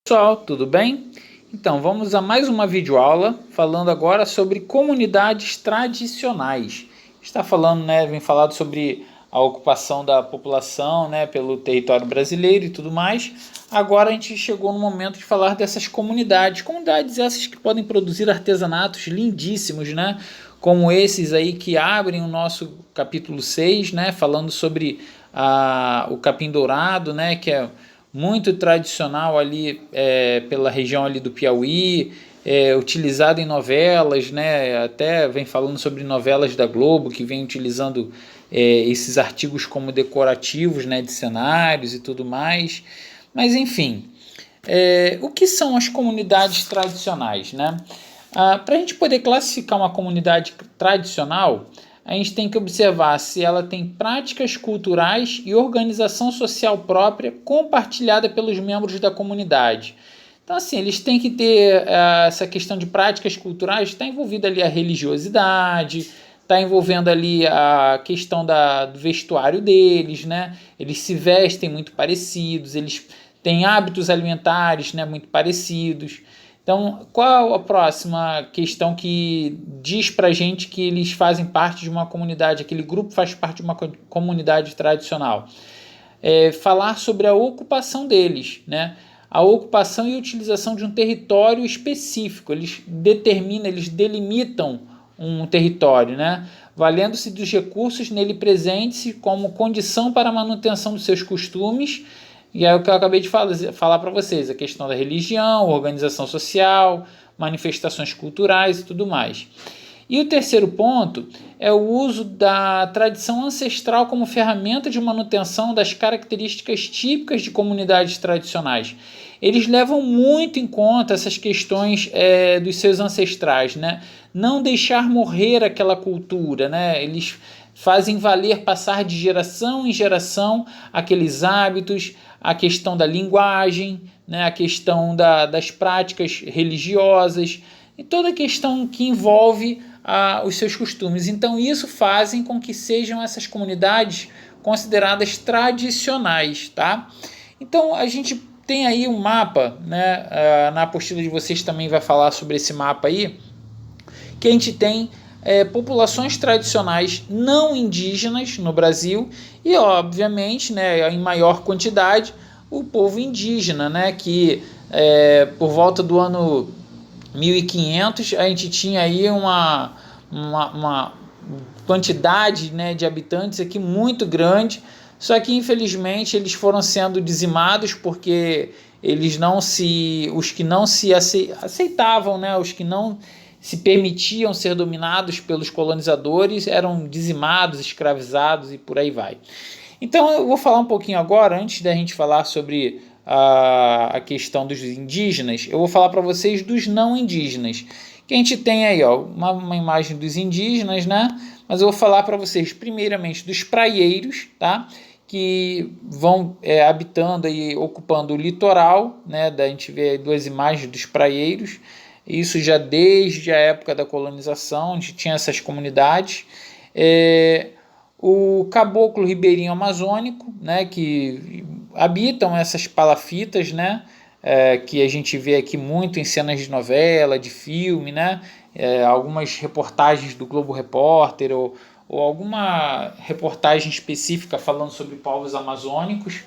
Pessoal, tudo bem? Então, vamos a mais uma videoaula falando agora sobre comunidades tradicionais. Está falando, vem falado sobre a ocupação da população, pelo território brasileiro e tudo mais. Agora a gente chegou no momento de falar dessas comunidades essas que podem produzir artesanatos lindíssimos, como esses aí que abrem o nosso capítulo 6, falando sobre o capim dourado, que é muito tradicional ali pela região ali do Piauí, utilizado em novelas, até vem falando sobre novelas da Globo, que vem utilizando esses artigos como decorativos, de cenários e tudo mais. Mas enfim, o que são as comunidades tradicionais, para a gente poder classificar uma comunidade tradicional, a gente tem que observar se ela tem práticas culturais e organização social própria compartilhada pelos membros da comunidade. Então, assim, eles têm que ter essa questão de práticas culturais, está envolvida ali a religiosidade, está envolvendo ali a questão do vestuário deles, Eles se vestem muito parecidos, eles têm hábitos alimentares, muito parecidos. Então, qual a próxima questão que diz para a gente que eles fazem parte de uma comunidade, aquele grupo faz parte de uma comunidade tradicional? Falar sobre a ocupação deles, a ocupação e utilização de um território específico. Eles delimitam um território, valendo-se dos recursos nele presentes como condição para a manutenção dos seus costumes. E é o que eu acabei de falar para vocês, a questão da religião, organização social, manifestações culturais e tudo mais. E o terceiro ponto é o uso da tradição ancestral como ferramenta de manutenção das características típicas de comunidades tradicionais. Eles levam muito em conta essas questões dos seus ancestrais, Não deixar morrer aquela cultura, Eles fazem valer, passar de geração em geração aqueles hábitos, a questão da linguagem, a questão das práticas religiosas e toda a questão que envolve os seus costumes. Então isso fazem com que sejam essas comunidades consideradas tradicionais, tá? Então a gente tem aí um mapa, na apostila de vocês também vai falar sobre esse mapa aí, que a gente tem populações tradicionais não indígenas no Brasil e, obviamente, em maior quantidade, o povo indígena, que por volta do ano 1500 a gente tinha aí uma quantidade de habitantes aqui muito grande, só que infelizmente eles foram sendo dizimados porque os que não se aceitavam, os que não se permitiam ser dominados pelos colonizadores, eram dizimados, escravizados e por aí vai. Então eu vou falar um pouquinho agora, antes da gente falar sobre a questão dos indígenas, eu vou falar para vocês dos não indígenas. Que a gente tem aí uma imagem dos indígenas, mas eu vou falar para vocês primeiramente dos praieiros, tá? Que vão habitando e ocupando o litoral, A gente vê aí duas imagens dos praieiros. Isso já desde a época da colonização, a gente tinha essas comunidades. O caboclo ribeirinho amazônico, que habitam essas palafitas, que a gente vê aqui muito em cenas de novela, de filme, algumas reportagens do Globo Repórter ou alguma reportagem específica falando sobre povos amazônicos,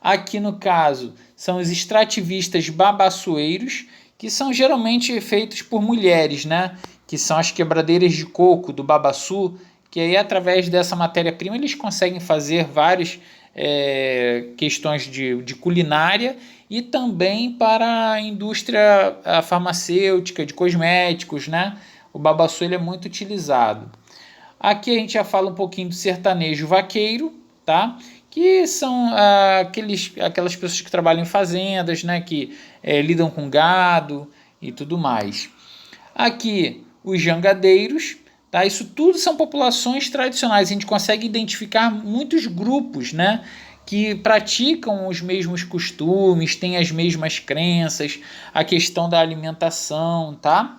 aqui no caso são os extrativistas babassueiros, que são geralmente feitos por mulheres, que são as quebradeiras de coco do babaçu, que aí através dessa matéria-prima eles conseguem fazer várias questões de culinária e também para a indústria farmacêutica, de cosméticos, O babaçu ele é muito utilizado. Aqui a gente já fala um pouquinho do sertanejo vaqueiro, tá? Que são aquelas pessoas que trabalham em fazendas, que lidam com gado e tudo mais. Aqui, os jangadeiros, tá? Isso tudo são populações tradicionais. A gente consegue identificar muitos grupos, que praticam os mesmos costumes, têm as mesmas crenças, a questão da alimentação, tá?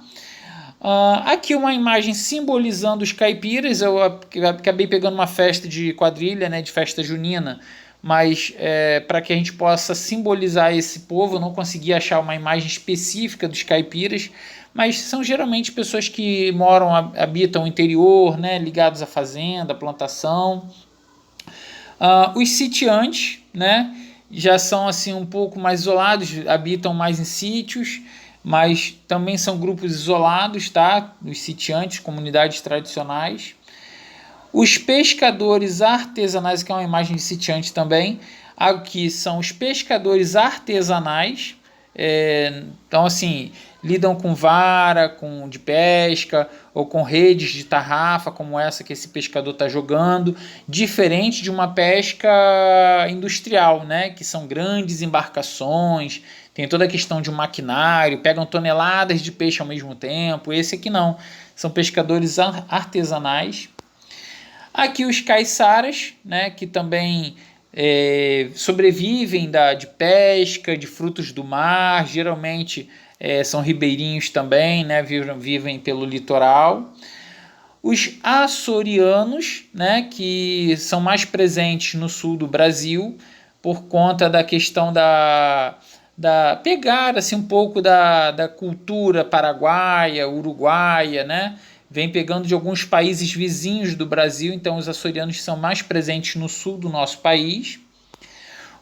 Aqui uma imagem simbolizando os caipiras. Eu acabei pegando uma festa de quadrilha, de festa junina, mas para que a gente possa simbolizar esse povo, eu não consegui achar uma imagem específica dos caipiras, mas são geralmente pessoas que moram, habitam o interior, né, ligados à fazenda, à plantação. Os sitiantes, né, já são assim um pouco mais isolados, habitam mais em sítios, mas também são grupos isolados, tá? Os sitiantes, comunidades tradicionais. Os pescadores artesanais, que é uma imagem de sitiante também, aqui são os pescadores artesanais, então assim, lidam com vara de pesca ou com redes de tarrafa, como essa que esse pescador está jogando, diferente de uma pesca industrial, né, que são grandes embarcações, tem toda a questão de um maquinário, pegam toneladas de peixe ao mesmo tempo. Esse aqui não, são pescadores artesanais. Aqui os caiçaras, né, que também sobrevivem de pesca, de frutos do mar, geralmente são ribeirinhos também, né, vivem pelo litoral. Os açorianos, né, que são mais presentes no sul do Brasil, por conta da questão pegar assim, um pouco da cultura paraguaia, uruguaia, né? Vem pegando de alguns países vizinhos do Brasil, então os açorianos são mais presentes no sul do nosso país.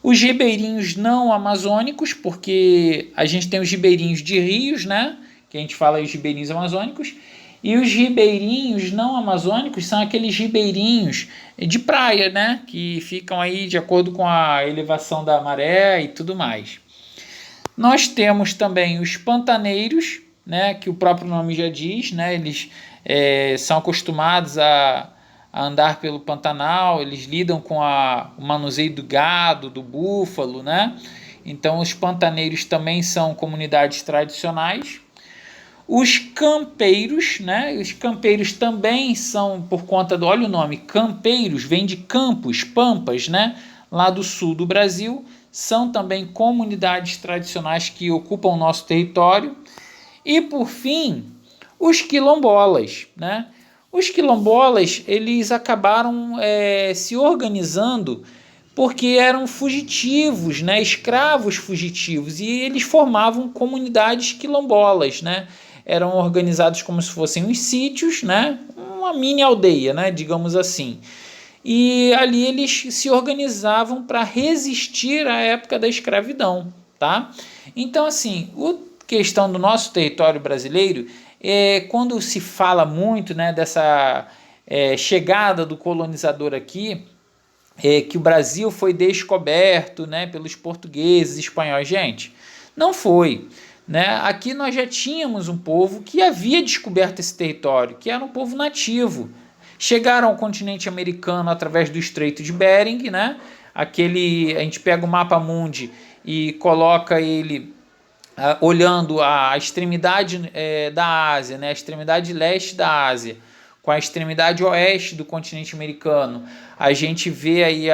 Os ribeirinhos não amazônicos, porque a gente tem os ribeirinhos de rios, né? Que a gente fala os ribeirinhos amazônicos, e os ribeirinhos não amazônicos são aqueles ribeirinhos de praia, né? Que ficam aí de acordo com a elevação da maré e tudo mais. Nós temos também os pantaneiros, né? Que o próprio nome já diz, né? Eles são acostumados a andar pelo Pantanal, eles lidam com o manuseio do gado, do búfalo, né? Então os pantaneiros também são comunidades tradicionais. Os campeiros, né? Os campeiros também são, por conta do, olha o nome, campeiros, vem de campos, pampas, né? Lá do sul do Brasil, são também comunidades tradicionais que ocupam o nosso território. E por fim, os quilombolas, né? Os quilombolas, eles acabaram se organizando porque eram fugitivos, né? Escravos fugitivos, e eles formavam comunidades quilombolas, né? Eram organizados como se fossem uns sítios, né? Uma mini aldeia, né? Digamos assim. E ali eles se organizavam para resistir à época da escravidão, tá? Então, assim, a questão do nosso território brasileiro, quando se fala muito, né, dessa chegada do colonizador aqui, que o Brasil foi descoberto, né, pelos portugueses, espanhóis. Gente, não foi. Né? Aqui nós já tínhamos um povo que havia descoberto esse território, que era um povo nativo. Chegaram ao continente americano através do Estreito de Bering, né? A gente pega o mapa mundi e coloca ele olhando a extremidade da Ásia, né? A extremidade leste da Ásia, com a extremidade oeste do continente americano. A gente vê aí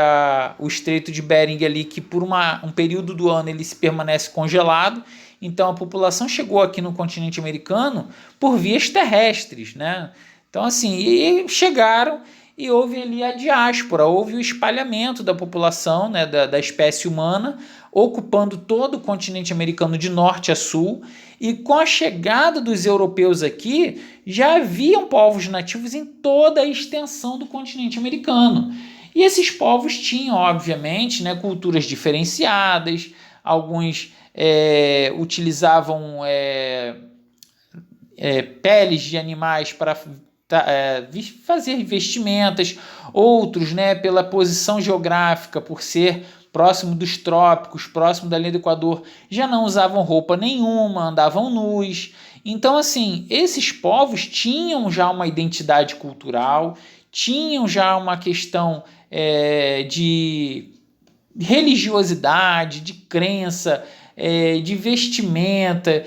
o Estreito de Bering ali, que por um período do ano ele se permanece congelado. Então a população chegou aqui no continente americano por vias terrestres, né? Então assim, e chegaram e houve ali a diáspora, houve o espalhamento da população, né, da espécie humana, ocupando todo o continente americano de norte a sul, e com a chegada dos europeus aqui, já haviam povos nativos em toda a extensão do continente americano. E esses povos tinham, obviamente, né, culturas diferenciadas, alguns utilizavam peles de animais para fazer vestimentas, outros, né, pela posição geográfica, por ser próximo dos trópicos, próximo da linha do Equador, já não usavam roupa nenhuma, andavam nus. Então, assim, esses povos tinham já uma identidade cultural, tinham já uma questão de religiosidade, de crença, de vestimenta,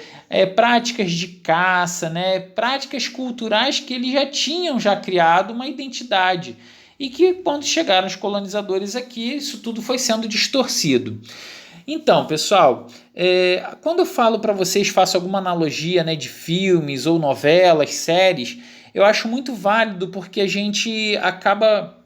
práticas de caça, né, práticas culturais que eles já tinham criado uma identidade, e que quando chegaram os colonizadores aqui, isso tudo foi sendo distorcido. Então, pessoal, quando eu falo para vocês, faço alguma analogia, né, de filmes ou novelas, séries, eu acho muito válido, porque a gente acaba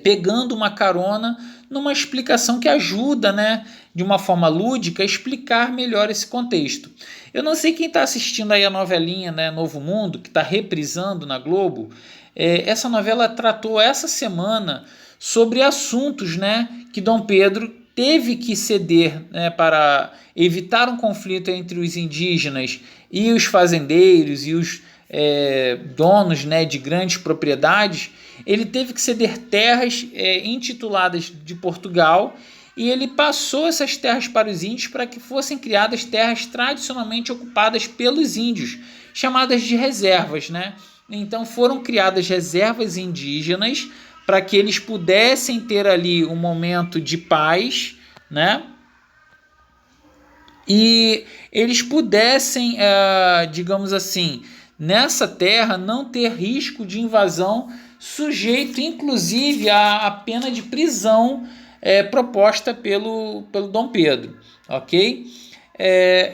pegando uma carona numa explicação que ajuda, né, de uma forma lúdica, a explicar melhor esse contexto. Eu não sei quem está assistindo aí a novelinha, né, Novo Mundo, que está reprisando na Globo. Essa novela tratou essa semana sobre assuntos, né, que Dom Pedro teve que ceder, né, para evitar um conflito entre os indígenas e os fazendeiros e os donos, né, de grandes propriedades. Ele teve que ceder terras intituladas de Portugal, e ele passou essas terras para os índios para que fossem criadas terras tradicionalmente ocupadas pelos índios, chamadas de reservas, né? Então foram criadas reservas indígenas para que eles pudessem ter ali um momento de paz, né? E eles pudessem, digamos assim, nessa terra não ter risco de invasão, sujeito inclusive à pena de prisão proposta pelo Dom Pedro, ok?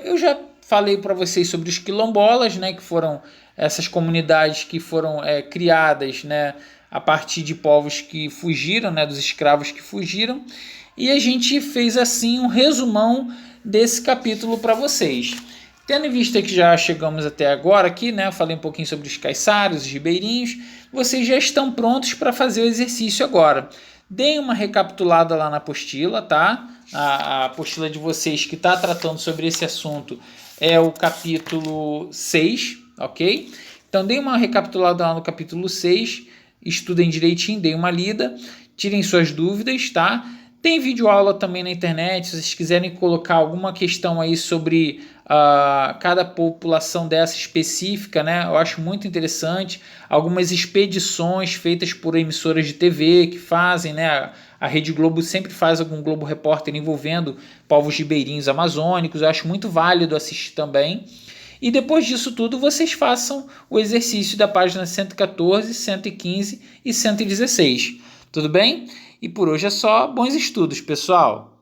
Eu já falei para vocês sobre os quilombolas, né, que foram essas comunidades que foram criadas, né, a partir de povos que fugiram, né, dos escravos que fugiram, e a gente fez assim um resumão desse capítulo para vocês. Tendo em vista que já chegamos até agora aqui, né, eu falei um pouquinho sobre os caiçaros, os ribeirinhos, vocês já estão prontos para fazer o exercício agora. Deem uma recapitulada lá na apostila, tá? A apostila de vocês que está tratando sobre esse assunto é o capítulo 6, ok? Então deem uma recapitulada lá no capítulo 6, estudem direitinho, deem uma lida, tirem suas dúvidas, tá? Tem videoaula também na internet, se vocês quiserem colocar alguma questão aí sobre cada população dessa específica, né? Eu acho muito interessante. Algumas expedições feitas por emissoras de TV que fazem, né? A Rede Globo sempre faz algum Globo Repórter envolvendo povos ribeirinhos amazônicos. Eu acho muito válido assistir também. E depois disso tudo, vocês façam o exercício da página 114, 115 e 116. Tudo bem? E por hoje é só. Bons estudos, pessoal!